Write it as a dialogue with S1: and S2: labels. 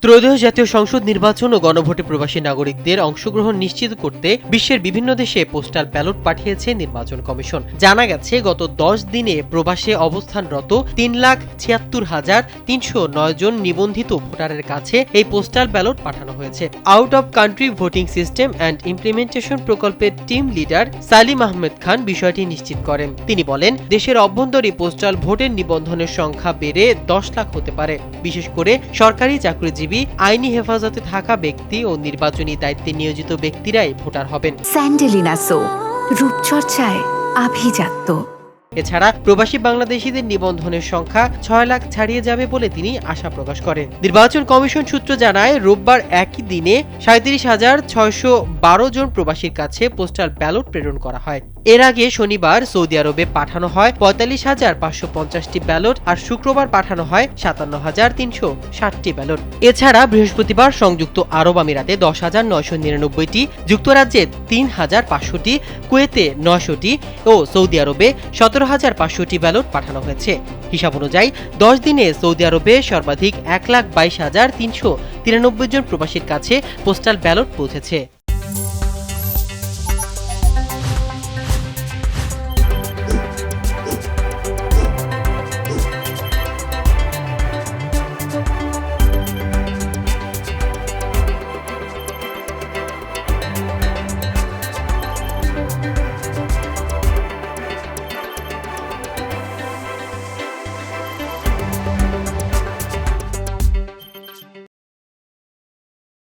S1: ত্রয়োদশ জাতীয় সংসদ নির্বাচন ও গণভোটে প্রবাসী নাগরিকদের অংশগ্রহণ নিশ্চিত করতে বিশ্বের বিভিন্ন দেশে পোস্টাল ব্যালট পাঠিয়েছে নির্বাচন কমিশন। জানা গেছে, গত 10 দিনে প্রবাসে অবস্থানরত 3,76,309 জন নিবন্ধিত ভোটারের কাছে এই পোস্টাল ব্যালট পাঠানো হয়েছে। Out of country voting system and implementation প্রকল্পের টিম লিডার সালিম আহমেদ খান বিষয়টি নিশ্চিত করেন। তিনি বলেন, দেশের অভ্যন্তরে পোস্টাল ভোটের নিবন্ধনের সংখ্যা বেড়ে 10 লাখ হতে পারে। বিশেষ করে সরকারি চাকরিজীবী, আইনি হেফাজতে থাকা ব্যক্তি ও নির্বাচনী দায়িত্বে নিয়োজিত ব্যক্তিরাই ভোটার হবেন।
S2: স্যান্ডেলিনা সো, রূপচর্চায় আভিজাত্য।
S1: এছাড়া প্রবাসী বাংলাদেশিদের নিবন্ধনের সংখ্যা 6 লাখ ছাড়িয়ে যাবে বলে তিনি আশা প্রকাশ করেন। নির্বাচন কমিশন সূত্র জানায়, রোববার একই দিনে 37,612 জন প্রবাসীর কাছে পোস্টাল ব্যালট প্রেরণ করা হয়। এর আগে শনিবার সৌদি আরবে পাঠানো হয় 45,550টি ব্যালট, আর শুক্রবার পাঠানো হয় 57,360টি ব্যালট। এছাড়া বৃহস্পতিবার সংযুক্ত আরব আমিরাতে 10,999টি, যুক্তরাজ্যে 3,500টি, কুয়েতে 900টি ও সৌদি আরবে 17,500টি ব্যালট পাঠানো হয়েছে। হিসাব অনুযায়ী 10 দিনে সৌদি আরবে সর্বাধিক 1,22,393 জন প্রবাসীর কাছে পোস্টাল ব্যালট পৌঁছেছে।